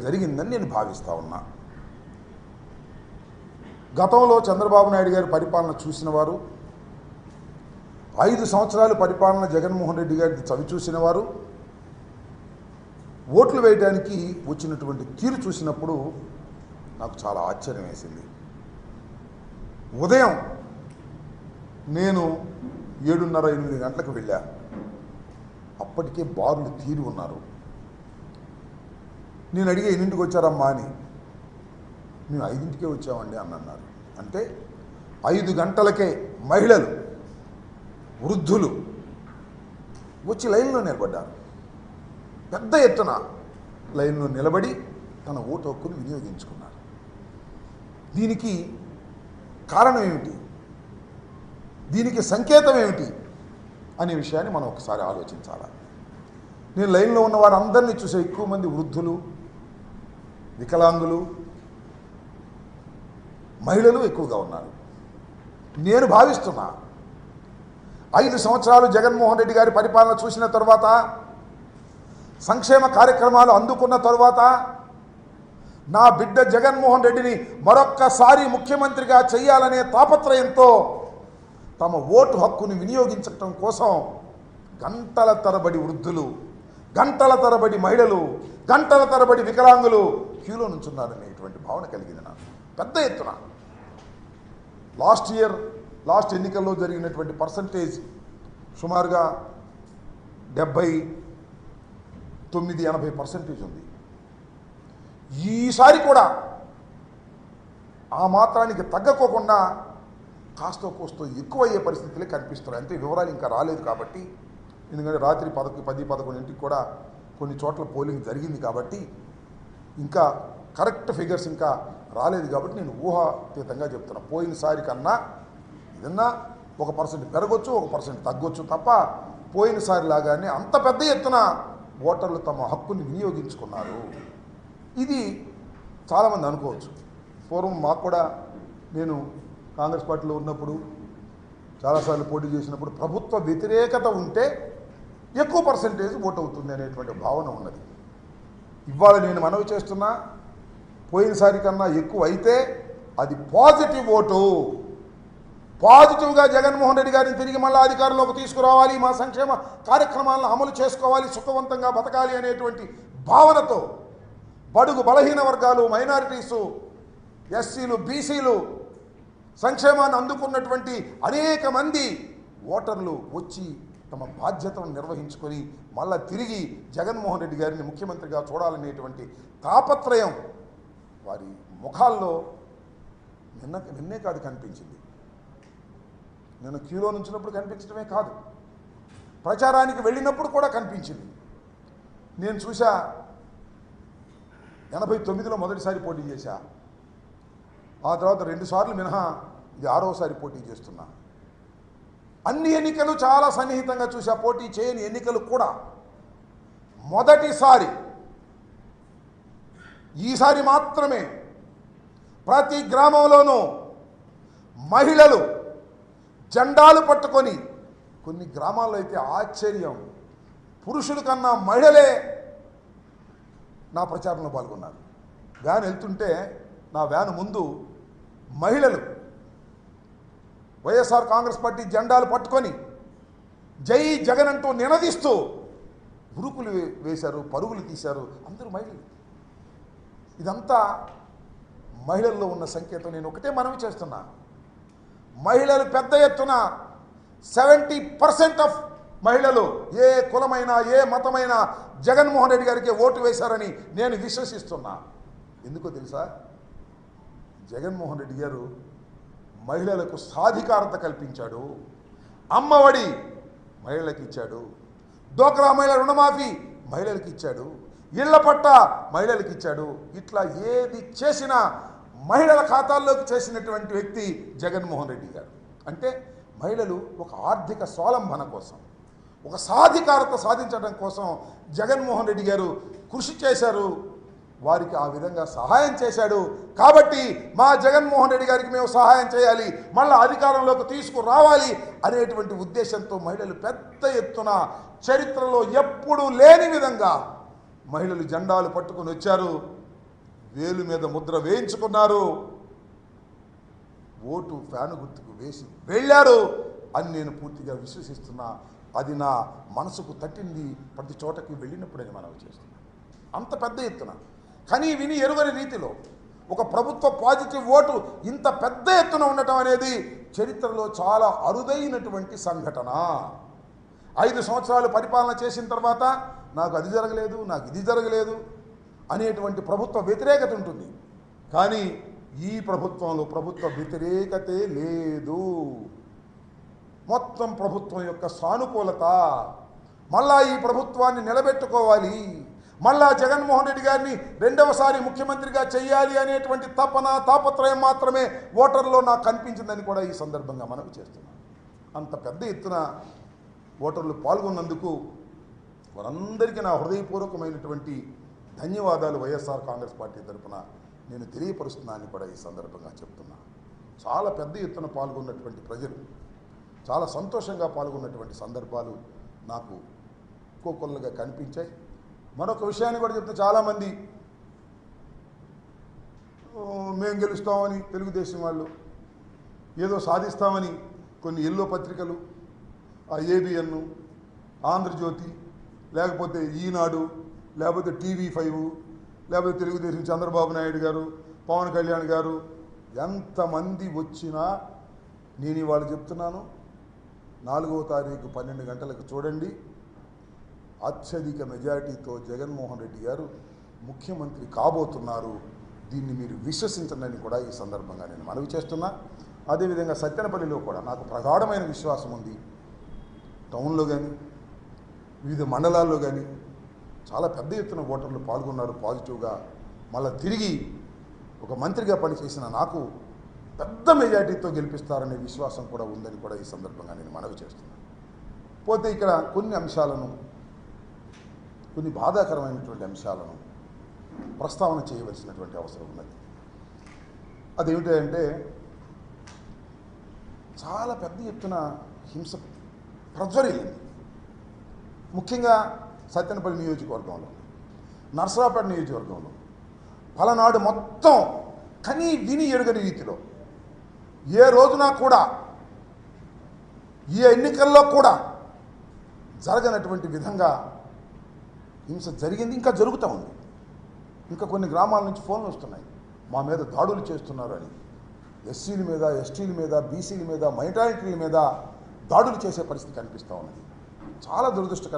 జరిగిందని నేను భావిస్తా ఉన్నా. గతంలో చంద్రబాబు నాయుడు గారి పరిపాలన చూసిన వారు, 5 సంవత్సరాల పరిపాలన జగన్మోహన్ రెడ్డి గారిని చవి చూసిన వారు, ఓట్లు వేయడానికి వచ్చినటువంటి తీరు చూసినప్పుడు నాకు చాలా ఆశ్చర్యం వేసింది. ఉదయం నేను 7:30-8 గంటలకు వెళ్ళా. అప్పటికే బారులు తీరి ఉన్నారు. నేను అడిగే 8ంటికి వచ్చారమ్మా అని. మేము 5ంటికే వచ్చామండి అని అన్నారు. అంటే 5 గంటలకే మహిళలు, వృద్ధులు వచ్చి లైన్లో నిలబడ్డారు. పెద్ద ఎత్తున లైన్లో నిలబడి తన ఓటు హక్కును వినియోగించుకున్నారు. దీనికి కారణం ఏమిటి, దీనికి సంకేతం ఏమిటి అనే విషయాన్ని మనం ఒకసారి ఆలోచించాలి. నేను లైన్లో ఉన్న వారందరినీ చూసే ఎక్కువ మంది వృద్ధులు, వికలాంగులు, మహిళలు ఎక్కువగా ఉన్నారు. నేను భావిస్తున్నా 5 సంవత్సరాలు జగన్మోహన్ రెడ్డి గారి పరిపాలన చూసిన తర్వాత, సంక్షేమ కార్యక్రమాలు అందుకున్న తరువాత, నా బిడ్డ జగన్మోహన్ రెడ్డిని మరొక్కసారి ముఖ్యమంత్రిగా చేయాలనే తాపత్రయంతో తమ ఓటు హక్కుని వినియోగించడం కోసం గంటల తరబడి వృద్ధులు, గంటల తరబడి మహిళలు, గంటల తరబడి వికలాంగులు క్యూలో నుంచున్నారనేటువంటి భావన కలిగింది నాకు పెద్ద ఎత్తున. లాస్ట్ ఎన్నికల్లో జరిగినటువంటి పర్సంటేజ్ సుమారుగా 79-80% ఉంది. ఈసారి కూడా ఆ మాత్రానికి తగ్గకోకుండా కాస్తో కోస్తో ఎక్కువయ్యే పరిస్థితులే కనిపిస్తున్నాయి. అంటే వివరాలు ఇంకా రాలేదు కాబట్టి, ఎందుకంటే రాత్రి 10-11 కూడా కొన్ని చోట్ల పోలింగ్ జరిగింది కాబట్టి ఇంకా కరెక్ట్ ఫిగర్స్ ఇంకా రాలేదు కాబట్టి నేను ఊహాతీతంగా చెప్తున్నా. పోయినసారి కన్నా ఏదన్నా 1% పెరగొచ్చు, 1% తగ్గొచ్చు తప్ప పోయినసారి లాగానే అంత పెద్ద ఎత్తున ఓటర్లు తమ హక్కుని వినియోగించుకున్నారు. ఇది చాలామంది అనుకోవచ్చు. పూర్వం మాకు కూడా, నేను కాంగ్రెస్ పార్టీలో ఉన్నప్పుడు చాలాసార్లు పోటీ చేసినప్పుడు ప్రభుత్వ వ్యతిరేకత ఉంటే ఎక్కువ పర్సంటేజ్ ఓటు అవుతుంది అనేటువంటి భావన ఉన్నది. ఇవాళ నేను మనవి చేస్తున్నా, పోయినసారి కన్నా ఎక్కువ అయితే అది పాజిటివ్ ఓటు. పాజిటివ్గా జగన్మోహన్ రెడ్డి గారిని తిరిగి మళ్ళీ అధికారంలోకి తీసుకురావాలి, మా సంక్షేమ కార్యక్రమాలను అమలు చేసుకోవాలి, సుఖవంతంగా బతకాలి అనేటువంటి భావనతో బడుగు బలహీన వర్గాలు, మైనారిటీసు, ఎస్సీలు, బీసీలు, సంక్షేమాన్ని అందుకున్నటువంటి అనేక మంది ఓటర్లు వచ్చి తమ బాధ్యతను నిర్వహించుకొని మళ్ళా తిరిగి జగన్మోహన్ రెడ్డి గారిని ముఖ్యమంత్రిగా చూడాలనేటువంటి తాపత్రయం వారి ముఖాల్లో నిన్నే కాదు కనిపించింది. నేను క్యూలో నుంచినప్పుడు కనిపించడమే కాదు, ప్రచారానికి వెళ్ళినప్పుడు కూడా కనిపించింది. నేను చూసా, 89లో మొదటిసారి పోటీ చేశా. ఆ తర్వాత 2 సార్లు మినహా ఇది 6వసారి పోటీ చేస్తున్నా. అన్ని ఎన్నికలు చాలా సన్నిహితంగా చూసా, పోటీ చేయని ఎన్నికలు కూడా. మొదటిసారి ఈసారి మాత్రమే ప్రతి గ్రామంలోనూ మహిళలు జెండాలు పట్టుకొని, కొన్ని గ్రామాల్లో అయితే ఆశ్చర్యం, పురుషుల కన్నా మహిళలే నా ప్రచారంలో పాల్గొన్నారు. వ్యాన్ వెళ్తుంటే నా వ్యాన్ ముందు మహిళలు వైఎస్ఆర్ కాంగ్రెస్ పార్టీ జెండాలు పట్టుకొని జై జగన్ అంటూ నినదిస్తూ ఉరుకులు వేశారు, పరుగులు తీశారు. అందరూ మహిళలు. ఇదంతా మహిళల్లో ఉన్న సంకేతం. నేను ఒకటే మనవి చేస్తున్నా, మహిళలు పెద్ద ఎత్తున 70% ఆఫ్ మహిళలు ఏ కులమైనా ఏ మతమైనా జగన్మోహన్ రెడ్డి గారికి ఓటు వేశారని నేను విశ్వసిస్తున్నా. ఎందుకో తెలుసా, జగన్మోహన్ రెడ్డి గారు మహిళలకు సాధికారత కల్పించాడు. అమ్మఒడి మహిళలకు ఇచ్చాడు, డోక్రా మహిళ రుణమాఫీ మహిళలకు ఇచ్చాడు, ఇళ్ల పట్ట మహిళలకు ఇచ్చాడు. ఇట్లా ఏది చేసినా మహిళల ఖాతాల్లోకి చేసినటువంటి వ్యక్తి జగన్మోహన్ రెడ్డి గారు. అంటే మహిళలు ఒక ఆర్థిక స్వావలంబన కోసం, ఒక సాధికారత సాధించడం కోసం జగన్మోహన్ రెడ్డి గారు కృషి చేశారు. వారికి ఆ విధంగా సహాయం చేశాడు. కాబట్టి మా జగన్మోహన్ రెడ్డి గారికి మేము సహాయం చేయాలి, మళ్ళీ అధికారంలోకి తీసుకురావాలి అనేటువంటి ఉద్దేశంతో మహిళలు పెద్ద ఎత్తున, చరిత్రలో ఎప్పుడూ లేని విధంగా మహిళలు జెండాలు పట్టుకొని వచ్చారు. వేలు మీద ముద్ర వేయించుకున్నారు, ఓటు ఫ్యాను గుర్తుకు వేసి వెళ్ళారు అని నేను పూర్తిగా విశ్వసిస్తున్నా. అది నా మనసుకు తట్టింది ప్రతి చోటకి వెళ్ళినప్పుడని మనవి చేస్తున్నాను. అంత పెద్ద ఎత్తున కానీ విని ఎరుగని రీతిలో ఒక ప్రభుత్వ పాజిటివ్ ఓటు ఇంత పెద్ద ఎత్తున ఉండటం అనేది చరిత్రలో చాలా అరుదైనటువంటి సంఘటన. 5 సంవత్సరాలు పరిపాలన చేసిన తర్వాత నాకు అది జరగలేదు, నాకు ఇది జరగలేదు అనేటువంటి ప్రభుత్వ వ్యతిరేకత ఉంటుంది. కానీ ఈ ప్రభుత్వంలో ప్రభుత్వ వ్యతిరేకతే లేదు. మొత్తం ప్రభుత్వం యొక్క సానుకూలత, మళ్ళా ఈ ప్రభుత్వాన్ని నిలబెట్టుకోవాలి, మళ్ళా జగన్మోహన్ రెడ్డి గారిని రెండవసారి ముఖ్యమంత్రిగా చేయాలి అనేటువంటి తాపత్రయం మాత్రమే ఓటర్లో నాకు కనిపించిందని కూడా ఈ సందర్భంగా మనకు చేస్తున్నాను. అంత పెద్ద ఎత్తున ఓటర్లు పాల్గొన్నందుకు వారందరికీ నా హృదయపూర్వకమైనటువంటి ధన్యవాదాలు వైఎస్ఆర్ కాంగ్రెస్ పార్టీ తరఫున నేను తెలియపరుస్తున్నానని కూడా ఈ సందర్భంగా చెప్తున్నా. చాలా పెద్ద ఎత్తున పాల్గొన్నటువంటి ప్రజలు చాలా సంతోషంగా పాల్గొన్నటువంటి సందర్భాలు నాకు ఒక్కొక్కరుగా కనిపించాయి. మరొక విషయాన్ని కూడా చెప్తే చాలామంది మేము గెలుస్తామని తెలుగుదేశం వాళ్ళు ఏదో సాధిస్తామని కొన్ని ఎల్లో పత్రికలు, ఏబిఎన్, ఆంధ్రజ్యోతి, లేకపోతే ఈనాడు, లేకపోతే TV5, లేకపోతే తెలుగుదేశం చంద్రబాబు నాయుడు గారు, పవన్ కళ్యాణ్ గారు ఎంతమంది వచ్చినా నేను ఇవాళ చెప్తున్నాను, 4వ తారీఖు 12 గంటలకు చూడండి, అత్యధిక మెజారిటీతో జగన్మోహన్ రెడ్డి గారు ముఖ్యమంత్రి కాబోతున్నారు. దీన్ని మీరు విశ్వసించండి కూడా ఈ సందర్భంగా నేను మనవి చేస్తున్నా. అదేవిధంగా సత్తెనపల్లిలో కూడా నాకు ప్రగాఢమైన విశ్వాసం ఉంది. టౌన్లో కానీ వివిధ మండలాల్లో కానీ చాలా పెద్ద ఎత్తున ఓటర్లు పాల్గొన్నారు పాజిటివ్గా. మళ్ళీ తిరిగి ఒక మంత్రిగా పనిచేసిన నాకు పెద్ద మెజారిటీతో గెలిపిస్తారనే విశ్వాసం కూడా ఉందని కూడా ఈ సందర్భంగా నేను మనవి చేస్తున్నాను. పోతే ఇక్కడ కొన్ని బాధాకరమైనటువంటి అంశాలను ప్రస్తావన చేయవలసినటువంటి అవసరం ఉన్నది. అదేమిటంటే చాలా పెద్ద ఎత్తున హింస ప్రజ్వరిల్లింది. ముఖ్యంగా సత్తెనపల్లి నియోజకవర్గంలో, నర్సరావుపేట నియోజకవర్గంలో పలనాడు మొత్తం కనీ విని ఎరుగని రీతిలో ఏ రోజున కూడా ఈ ఎన్నికల్లో కూడా జరగనటువంటి విధంగా హింస జరిగింది, ఇంకా జరుగుతూ ఉంది. ఇంకా కొన్ని గ్రామాల నుంచి ఫోన్లు వస్తున్నాయి, మా మీద దాడులు చేస్తున్నారు అని. ఎస్సీల మీద, ఎస్టీల మీద, బీసీల మీద, మైనారిటీల మీద దాడులు చేసే పరిస్థితి కనిపిస్తూ ఉన్నది. చాలా దురదృష్టకరం.